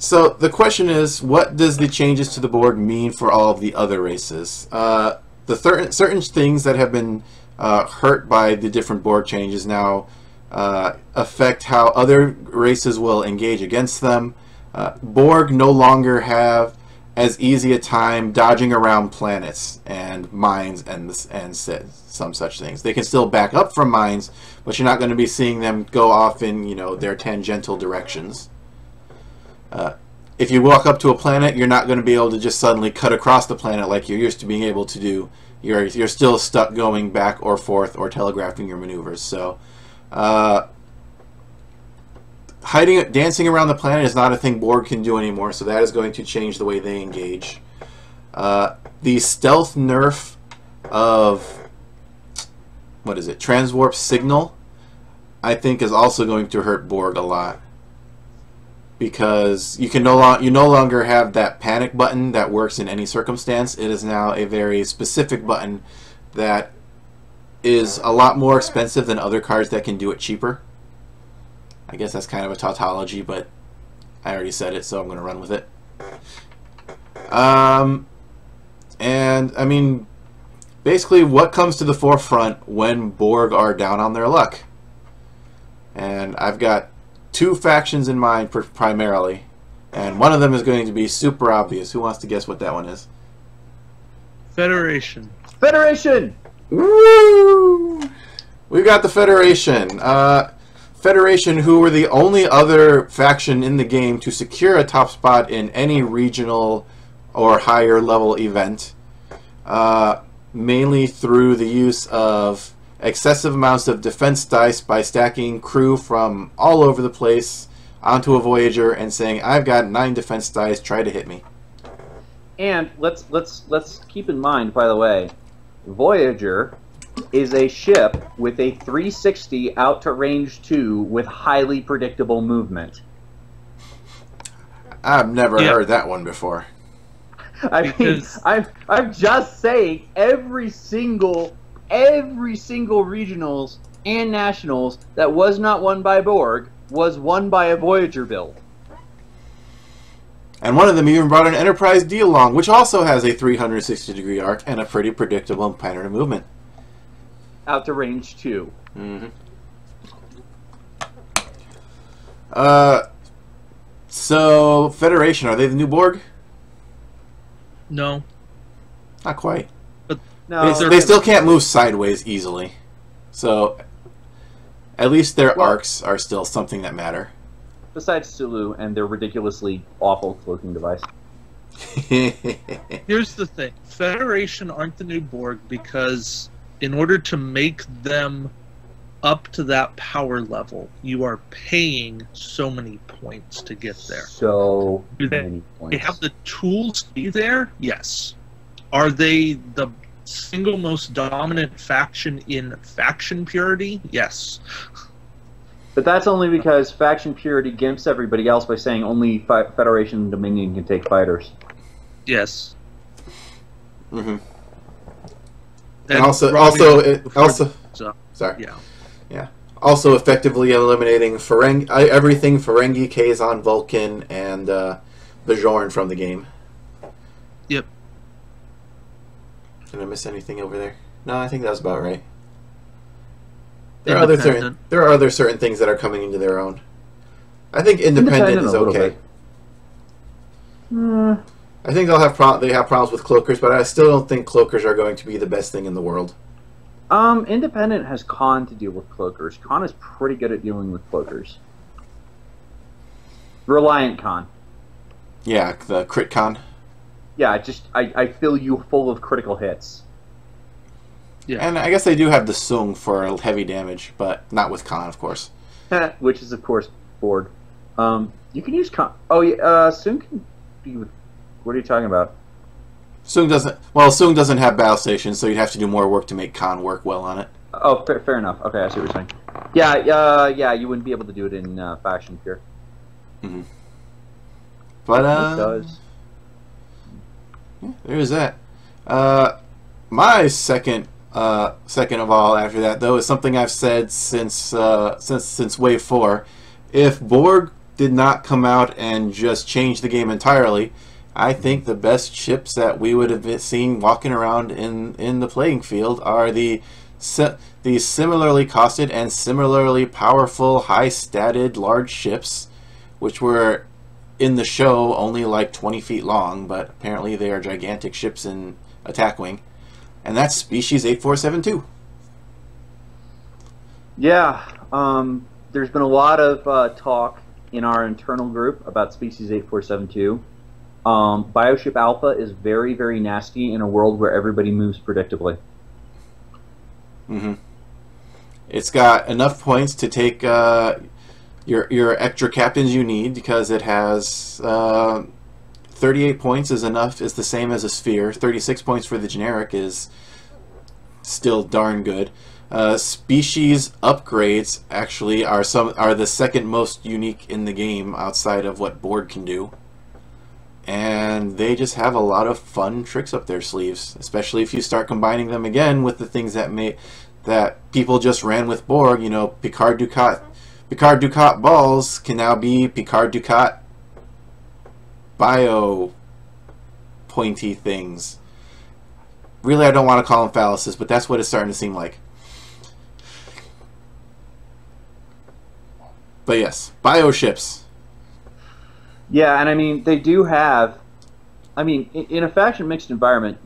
So the question is, what does the changes to the Borg mean for all of the other races? The certain things that have been hurt by the different Borg changes now affect how other races will engage against them. Borg no longer have as easy a time dodging around planets and mines and some such things. They can still back up from mines, but you're not going to be seeing them go off in, you know, their tangential directions. If you walk up to a planet, you're not going to be able to just suddenly cut across the planet like you're used to being able to do. You're still stuck going back or forth or telegraphing your maneuvers. So, dancing around the planet is not a thing Borg can do anymore. So that is going to change the way they engage. The stealth nerf of transwarp signal, I think, is also going to hurt Borg a lot. Because you no longer have that panic button that works in any circumstance. It is now a very specific button that is a lot more expensive than other cards that can do it cheaper. I guess that's kind of a tautology, but I already said it, so I'm going to run with it. And I mean, basically, what comes to the forefront when Borg are down on their luck? And I've got two factions in mind primarily, and one of them is going to be super obvious. Who wants to guess what that one is? Federation. Federation! Woo! We've got the Federation. Federation, who were the only other faction in the game to secure a top spot in any regional or higher level event, mainly through the use of excessive amounts of defense dice by stacking crew from all over the place onto a Voyager and saying, "I've got 9 defense dice, try to hit me." And let's keep in mind, by the way, Voyager is a ship with a 360 out to range 2 with highly predictable movement. I've never heard that one before. I mean, I'm just saying, every single regionals and nationals that was not won by Borg was won by a Voyager build. And one of them even brought an Enterprise deal along, which also has a 360-degree arc and a pretty predictable pattern of movement. Out to range 2. Mm-hmm. So, Federation, are they the new Borg? No. Not quite. But no, they still can't move sideways easily. So, at least their arcs are still something that matter. Besides Sulu and their ridiculously awful cloaking device. Here's the thing. Federation aren't the new Borg because in order to make them up to that power level, you are paying so many points to get there. So many points. They have the tools to be there? Yes. Are they the single most dominant faction in faction purity? Yes. But that's only because faction purity gimps everybody else by saying only Federation and Dominion can take fighters. Yes. Mm-hmm. And also, sorry. Yeah. Also, effectively eliminating everything Ferengi, Kazon, Vulcan, and Bajoran from the game. Yep. Did I miss anything over there? No, I think that's about right. There are other certain things that are coming into their own. I think independent is okay. I think they have problems with cloakers, but I still don't think cloakers are going to be the best thing in the world. Independent has Khan to deal with cloakers. Khan is pretty good at dealing with cloakers. Reliant Khan. Yeah, the crit Khan. Yeah, I fill you full of critical hits. Yeah. And I guess they do have the Sung for heavy damage, but not with Khan, of course. Which is, of course, Borg. You can use Khan. Oh, yeah, Sung can be with... What are you talking about? Sung doesn't have battle stations, so you'd have to do more work to make Khan work well on it. Oh, fair enough. Okay, I see what you're saying. Yeah, you wouldn't be able to do it in faction pure. Mm-hmm. But it does. Yeah, there's that. My second of all after that, though, is something I've said since Wave 4. If Borg did not come out and just change the game entirely. I think the best ships that we would have seen walking around in the playing field are the similarly costed and similarly powerful, high-statted large ships, which were in the show only like 20 feet long, but apparently they are gigantic ships in attack wing. And that's Species 8472. Yeah, there's been a lot of talk in our internal group about Species 8472. Bioship Alpha is very, very nasty in a world where everybody moves predictably. Mm-hmm. It's got enough points to take your extra captains you need, because it has 38 points is the same as a sphere. 36 points for the generic is still darn good. Species upgrades actually are the second most unique in the game outside of what Borg can do. And they just have a lot of fun tricks up their sleeves, especially if you start combining them again with the things that people just ran with Borg. You know, Picard Ducat balls can now be Picard Ducat bio pointy things. Really, I don't want to call them phalluses, but that's what it's starting to seem like. But yes, bioships. Yeah, and I mean, they do have, I mean, in a faction mixed environment,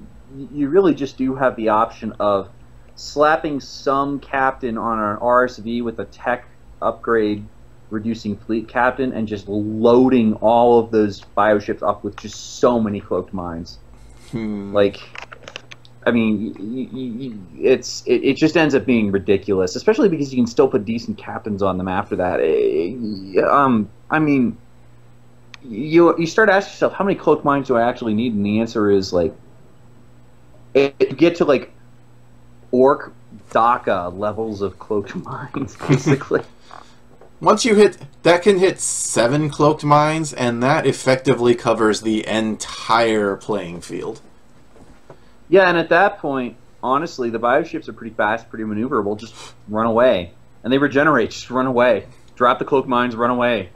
you really just do have the option of slapping some captain on an RSV with a tech upgrade reducing fleet captain and just loading all of those bioships up with just so many cloaked mines. Like, I mean, it just ends up being ridiculous, especially because you can still put decent captains on them after that. I mean, you start asking yourself, how many cloaked mines do I actually need? And the answer is, like, you get to, like, Orc DACA levels of cloaked mines, basically. Once you hit, that can hit 7 cloaked mines, and that effectively covers the entire playing field. Yeah, and at that point, honestly, the bioships are pretty fast, pretty maneuverable. Just run away. And they regenerate, just run away. Drop the cloaked mines, run away.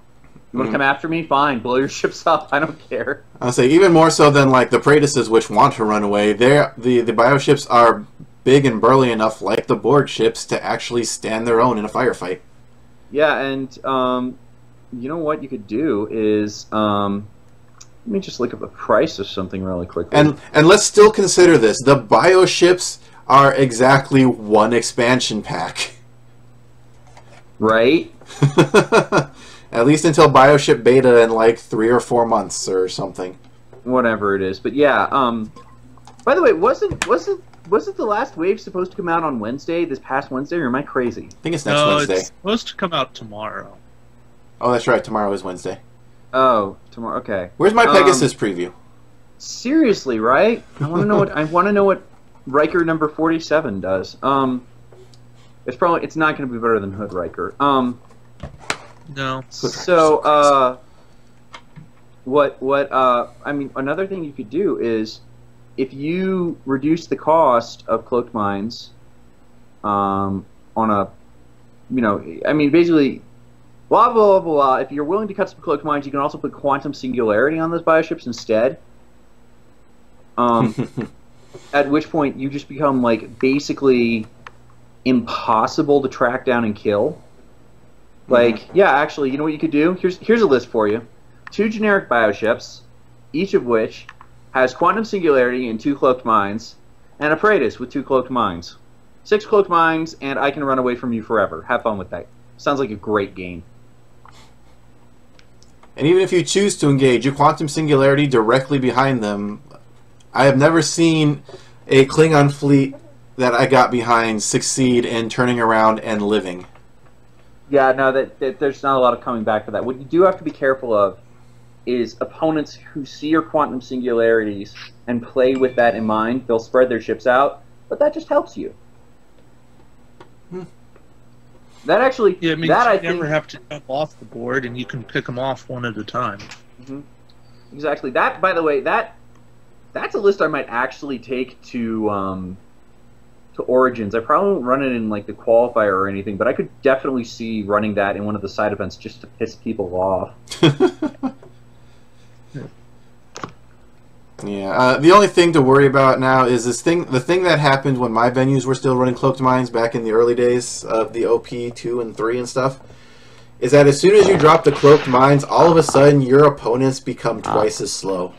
You want to come after me? Fine, blow your ships up. I don't care. I'll say even more so than like the Praetuses, which want to run away. The bioships are big and burly enough, like the Borg ships, to actually stand their own in a firefight. Yeah, and you know what you could do is let me just look up the price of something really quickly. And let's still consider this: the bioships are exactly one expansion pack. Right. At least until Bioship Beta in like 3 or 4 months or something. Whatever it is, but yeah. By the way, wasn't the last wave supposed to come out on Wednesday? This past Wednesday, or am I crazy? I think it's next Wednesday. It's supposed to come out tomorrow. Oh, that's right. Tomorrow is Wednesday. Oh, tomorrow. Okay. Where's my Pegasus preview? Seriously, right? I want to know what Riker number 47 does. It's not going to be better than Hood Riker. No. So, I mean, another thing you could do is, if you reduce the cost of cloaked mines, on a, you know, I mean, basically, blah, blah, blah, blah. If you're willing to cut some cloaked mines, you can also put quantum singularity on those bioships instead. At which point, you just become, like, basically impossible to track down and kill. Like, yeah, actually, you know what you could do? Here's a list for you. 2 generic bioships, each of which has quantum singularity and 2 cloaked mines, and a Praetus with 2 cloaked mines. 6 cloaked mines, and I can run away from you forever. Have fun with that. Sounds like a great game. And even if you choose to engage your quantum singularity directly behind them, I have never seen a Klingon fleet that I got behind succeed in turning around and living. Yeah, no, that there's not a lot of coming back to that. What you do have to be careful of is opponents who see your quantum singularities and play with that in mind. They'll spread their ships out, but that just helps you. That actually, yeah, it means that you never have to jump off the board, and you can pick them off one at a time. Exactly. That, by the way, that's a list I might actually take to to Origins. I probably won't run it in like the qualifier or anything, but I could definitely see running that in one of the side events just to piss people off. Yeah, the only thing to worry about now is the thing that happened when my venues were still running cloaked mines back in the early days of the OP 2 and 3 and stuff, is that as soon as you drop the cloaked mines, all of a sudden your opponents become twice as slow.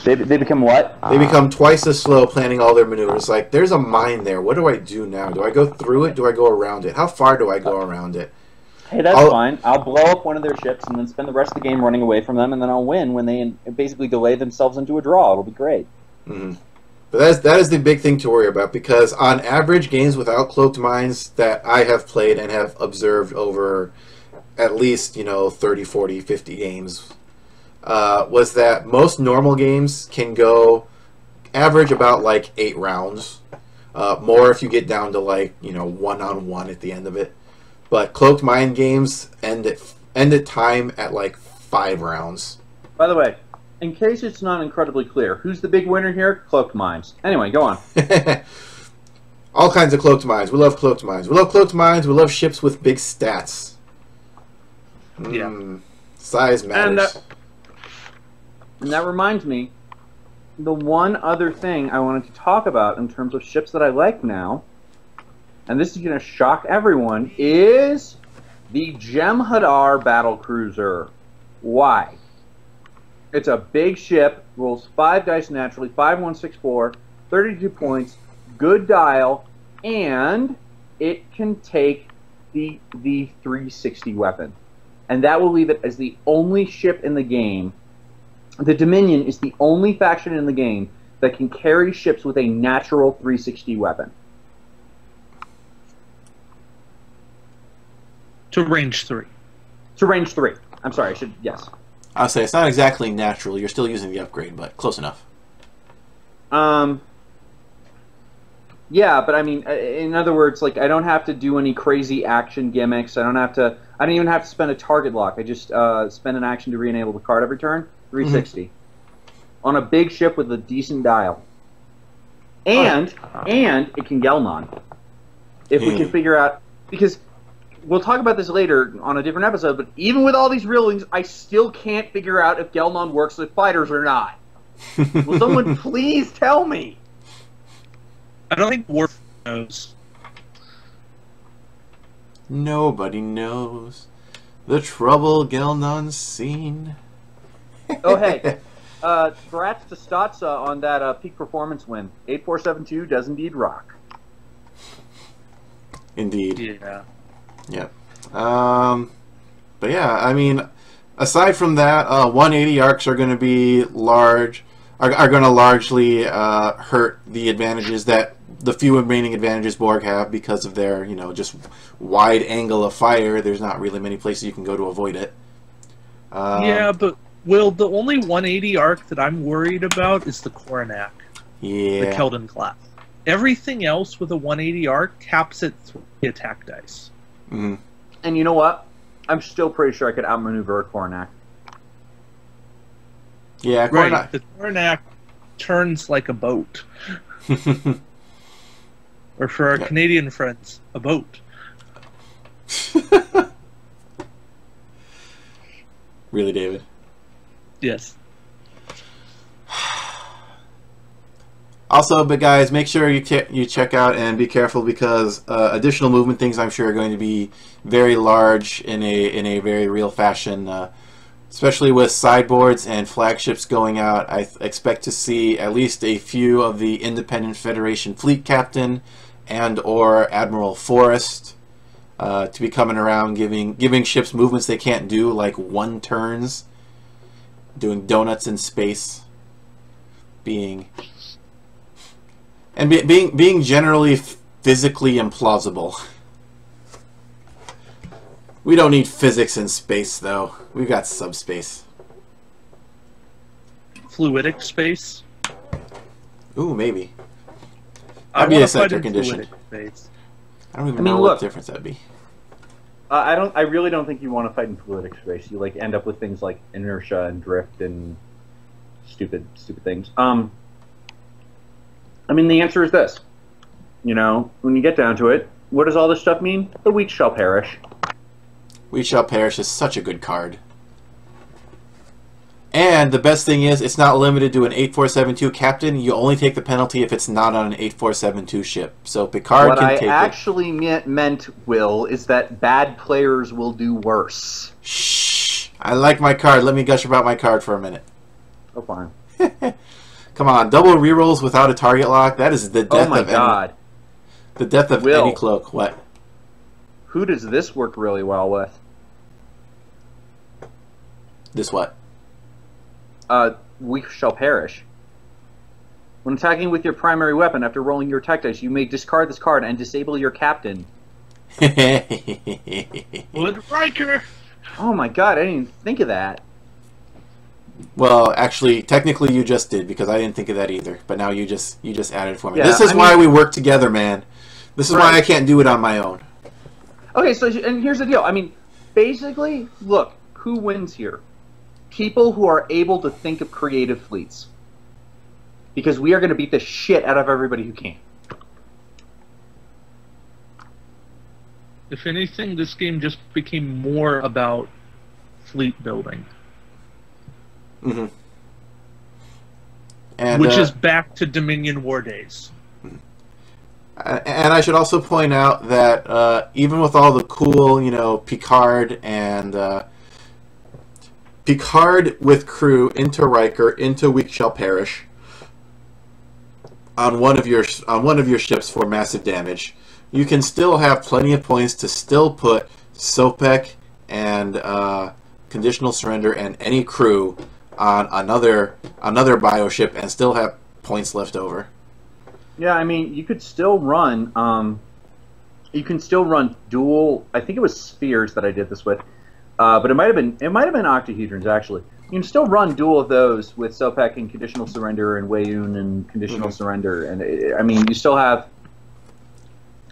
They become what? They become twice as slow planning all their maneuvers. Like, there's a mine there. What do I do now? Do I go through it? Do I go around it? How far do I go around it? Hey, that's fine. I'll blow up one of their ships and then spend the rest of the game running away from them, and then I'll win when they basically delay themselves into a draw. It'll be great. Mm-hmm. But that is the big thing to worry about, because on average, games without cloaked mines that I have played and have observed over at least, 30, 40, 50 games, was that most normal games can go average about like 8 rounds. More if you get down to like, one-on-one at the end of it. But cloaked mine games end at time at like 5 rounds. By the way, in case it's not incredibly clear, who's the big winner here? Cloaked mines. Anyway, go on. All kinds of cloaked mines. We love cloaked mines. We love cloaked mines. We love ships with big stats. Yeah. Size matters. And that reminds me, the one other thing I wanted to talk about in terms of ships that I like now, and this is going to shock everyone, is the Jem'Hadar battlecruiser. Why? It's a big ship, rolls 5 dice naturally, 5164, 32 points, good dial, and it can take the 360 weapon. And that will leave it as the only ship in the game. The Dominion is the only faction in the game that can carry ships with a natural 360 weapon. To range 3. To range 3. I'm sorry, yes. I'll say it's not exactly natural. You're still using the upgrade, but close enough. Yeah, but I mean, in other words, like, I don't have to do any crazy action gimmicks. I don't even have to spend a target lock. I just spend an action to re-enable the card every turn. 360. On a big ship with a decent dial. And it can Gelnon. If we can figure out, because we'll talk about this later on a different episode, but even with all these rulings, I still can't figure out if Gelnon works with fighters or not. Will someone please tell me? I don't think Worf knows. Nobody knows the trouble Gelnon's seen. Oh, hey. Congrats to Statsa on that peak performance win. 8472 does indeed rock. Indeed. Yeah. Yep. But yeah, I mean, aside from that, 180 arcs are going to be large, are going to largely hurt the advantages that the few remaining advantages Borg have because of their, just wide angle of fire. There's not really many places you can go to avoid it. Yeah, but Will, the only 180 arc that I'm worried about is the Coronac. Yeah. The Keldon class. Everything else with a 180 arc caps at 3 attack dice. Mm-hmm. And you know what? I'm still pretty sure I could outmaneuver a Coronac. Yeah, right. The Coronac turns like a boat. Or for our Canadian friends, a boat. Really, David? Yes. Also, but guys, make sure you check out and be careful, because additional movement things I'm sure are going to be very large in a very real fashion. Especially with sideboards and flagships going out, I expect to see at least a few of the Independent Federation fleet captain and or Admiral Forrest to be coming around, giving ships movements they can't do, like 1 turns, doing donuts in space, being generally physically implausible. We don't need physics in space, though. We've got subspace. Fluidic space? Ooh, maybe. That'd be a center condition. Space. I don't even know what difference that'd be. I really don't think you want to fight in fluidic space. You end up with things like inertia and drift and stupid things. I mean, the answer is this: You know, when you get down to it, what does all this stuff mean? The weak shall perish. We Shall Perish is such a good card. And the best thing is, it's not limited to an 8472 captain. You only take the penalty if it's not on an 8472 ship. So Picard what can I take actually meant, Will, is that bad players will do worse. Shh. I like my card. Let me gush about my card for a minute. Oh, fine. Come on, double rerolls without a target lock. That is the death Oh my of god. the death of Will. any cloak. What? Who does this work really well with? This what? We Shall Perish. When attacking with your primary weapon after rolling your attack dice, you may discard this card and disable your captain. Wood Riker. Oh my god, I didn't even think of that. Well, actually, technically you just did, because I didn't think of that either. But now you just added it for me. Yeah, This is why we work together, man. This is why I can't do it on my own. Okay, so and here's the deal. I mean, basically, look, who wins here? People who are able to think of creative fleets. Because we are going to beat the shit out of everybody who can. If anything, this game just became more about fleet building. Mm-hmm. And, which is back to Dominion War days. And I should also point out that even with all the cool, you know, Picard and Picard with crew into Riker into We Shall Perish on one of your ships for massive damage, you can still have plenty of points to still put SotF and conditional surrender and any crew on another bioship and still have points left over. Yeah, I mean, you could still run. You can still run dual. I think it was spheres that I did this with, but it might have been octahedrons actually. You can still run dual of those with SotF and conditional surrender and Weiyun and conditional surrender, and I mean, you still have.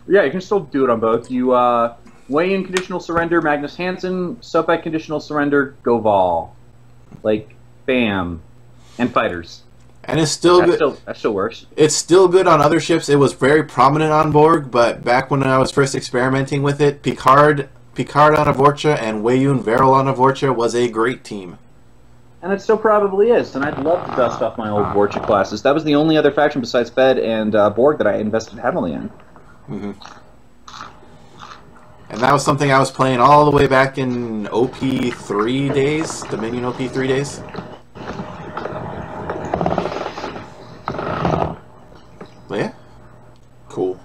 Yeah, you can still do it on both. You Weiyun conditional surrender, Magnus Hansen, SotF conditional surrender, Goval, like bam, and fighters. And it's still good. That still works. It's still good on other ships. It was very prominent on Borg, but back when I was first experimenting with it, Picard on Avorcha and Weiyun Veril on Avorcha was a great team. And it still probably is, and I'd love to dust off my old Vorcha classes. That was the only other faction besides Fed and Borg that I invested heavily in. Mm-hmm. And that was something I was playing all the way back in OP3 days, Dominion OP3 days. But yeah, cool.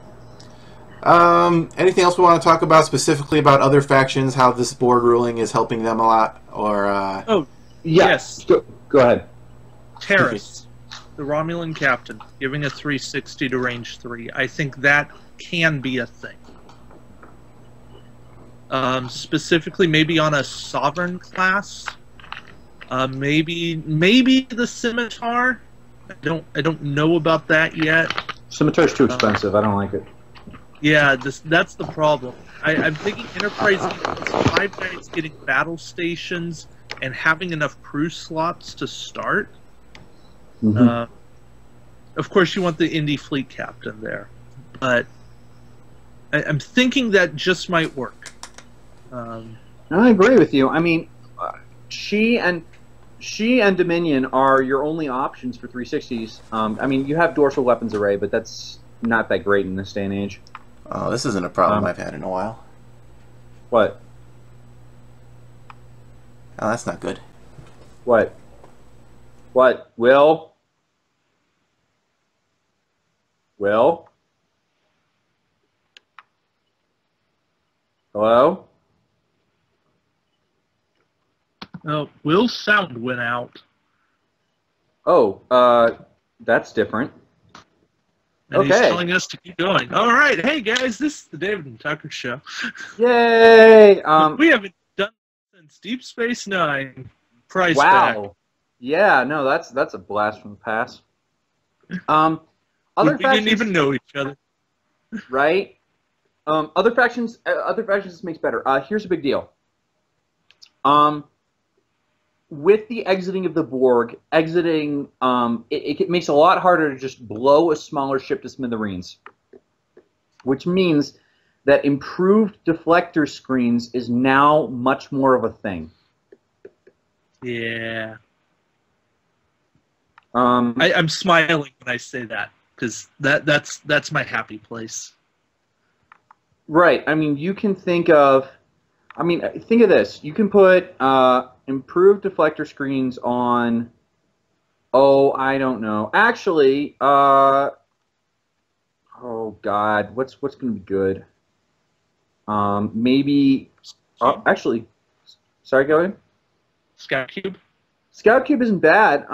Anything else we want to talk about specifically about other factions, how this board ruling is helping them a lot, or Oh, yes. Go ahead. Terrace, the Romulan captain, giving a 360 to range 3. I think that can be a thing. Specifically, maybe on a sovereign class. Maybe the Scimitar. I don't know about that yet. Scimitar's too expensive. I don't like it. Yeah, that's the problem. I'm thinking Enterprise needs 5 guys getting battle stations and having enough crew slots to start. Mm-hmm. Of course, you want the Indy fleet captain there, but I'm thinking that just might work. I agree with you. I mean, she and Dominion are your only options for 360s. I mean, you have dorsal weapons array, but that's not that great in this day and age. oh, this isn't a problem I've had in a while. What? Oh, that's not good. What? What? Will? Hello? Oh, Will's sound went out. Oh, that's different. And he's Okay. telling us to keep going. All right, hey guys, this is the David and Tucker Show. Yay! We haven't done since Deep Space Nine. Price Wow. tag. Yeah, no, that's a blast from the past. We Other didn't factions, even know each other. right? Other factions this makes better. Here's a big deal. With the exiting of the Borg, it makes it a lot harder to just blow a smaller ship to smithereens. which means that improved deflector screens is now much more of a thing. Yeah. Um, I'm smiling when I say that because that's my happy place. right. I mean, you can think of. I mean, think of this. You can put improved deflector screens on. Oh, I don't know. Actually, oh God, what's going to be good? Maybe. Actually, sorry, go ahead. Scout Cube. Scout Cube isn't bad.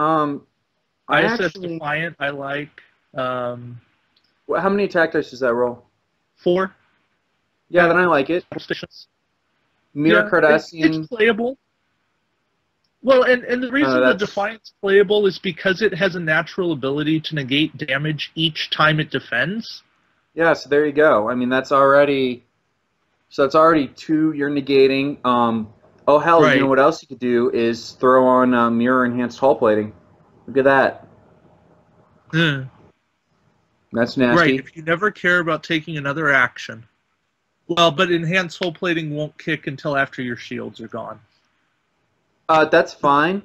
ISS Defiant, I like. How many attack dice does that roll? 4. Yeah, then I like it. Stations. Mirror Cardassian. It's playable. Well, and the reason the Defiant's playable is because it has a natural ability to negate damage each time it defends. Yeah, so there you go. I mean, that's already... So that's already 2 you're negating. Oh, hell, right. You know what else you could do is throw on mirror-enhanced hull plating. Look at that. That's nasty. Right, if you never care about taking another action. Well, but enhanced hull plating won't kick until after your shields are gone. That's fine.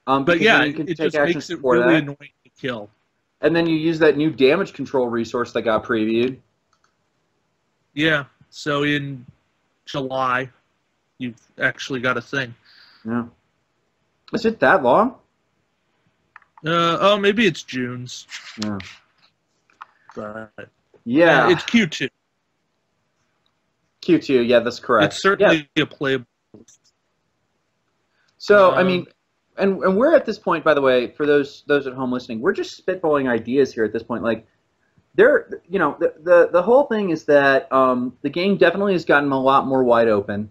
But yeah, you can it take just makes it really annoying to kill. And then you use that new damage control resource that got previewed. Yeah, so in July, you've actually got a thing. Yeah. Is it that long? Oh, maybe it's June's. Yeah. But yeah. It's Q2. Q2, yeah, that's correct. It's certainly a playable. So, I mean, and we're at this point, by the way, for those at home listening, we're just spitballing ideas here at this point. Like, the whole thing is that the game definitely has gotten a lot more wide open.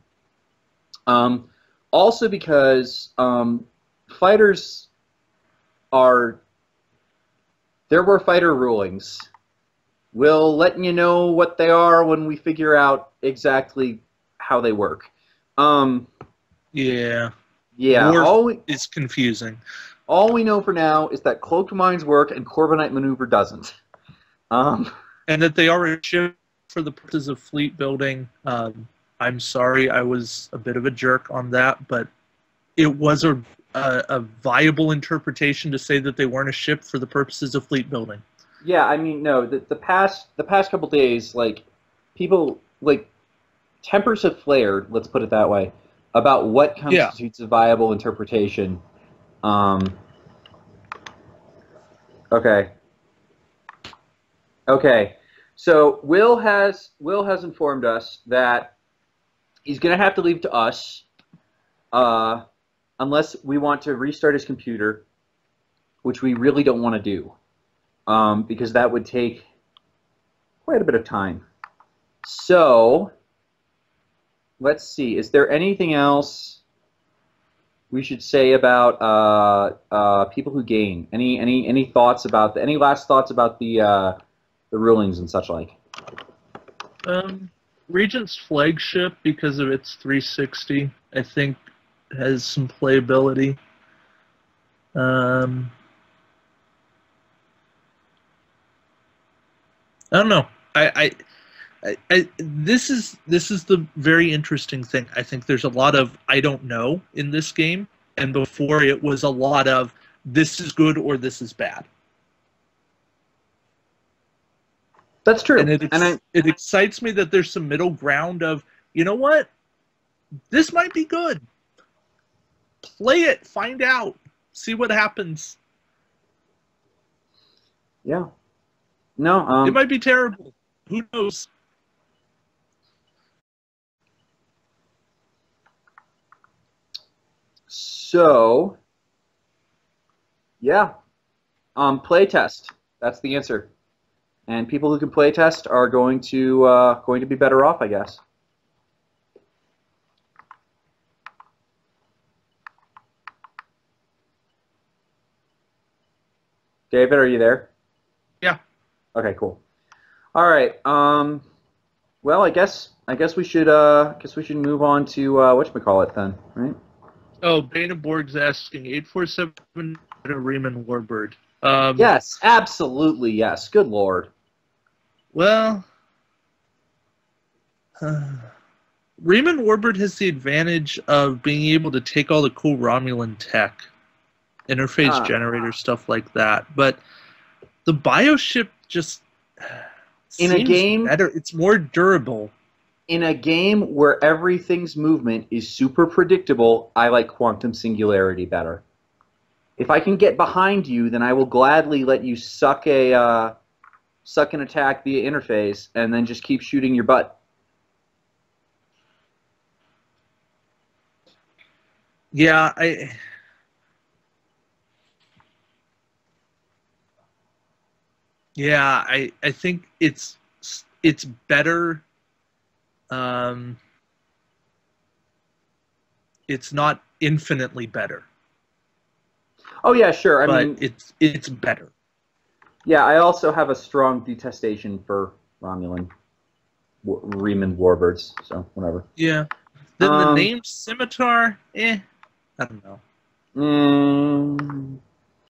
Also because fighters there were fighter rulings. We'll let you know what they are when we figure out exactly how they work. Yeah. Yeah. It's confusing. All we know for now is that cloaked mines work and Corbinite maneuver doesn't. And that they are shipped for the purposes of fleet building. I'm sorry, I was a bit of a jerk on that, but it was a viable interpretation to say that they weren't a ship for the purposes of fleet building. Yeah, I mean, no. The past couple days, like, people, like, tempers have flared. Let's put it that way, about what constitutes a viable interpretation. Okay. So Will has informed us that he's going to have to leave to us, unless we want to restart his computer, which we really don't want to do, because that would take quite a bit of time. So let's see. Is there anything else we should say about people who gain? Any thoughts about any last thoughts about the rulings and such like? Regent's flagship, because of its 360, I think has some playability. I don't know. This is the very interesting thing. I think there's a lot of I don't know in this game, and before it was a lot of this is good or this is bad. That's true. And it excites me that there's some middle ground of, you know what? This might be good. Play it, find out, see what happens. Yeah. No, it might be terrible. Who knows? So, yeah. Play test. That's the answer. And people who can play test are going to be better off, I guess. David, are you there? Yeah. Okay, cool. All right. Well, I guess we should move on to whatchamacallit then, right? Oh, Bane of Borg's asking 847 Riemann Warbird. Yes, absolutely, yes. Good lord. Well, Riemann Warbird has the advantage of being able to take all the cool Romulan tech, interface generator, stuff like that. But the bioship just in seems a game better. It's more durable. In a game where everything's movement is super predictable, I like Quantum Singularity better. If I can get behind you, then I will gladly let you suck an attack via interface and then just keep shooting your butt. Yeah, I think it's better. It's not infinitely better. Oh yeah, sure. I mean, it's better. Yeah, I also have a strong detestation for Romulan Riemann Warbirds, so whatever. Yeah. Then the name Scimitar, I don't know.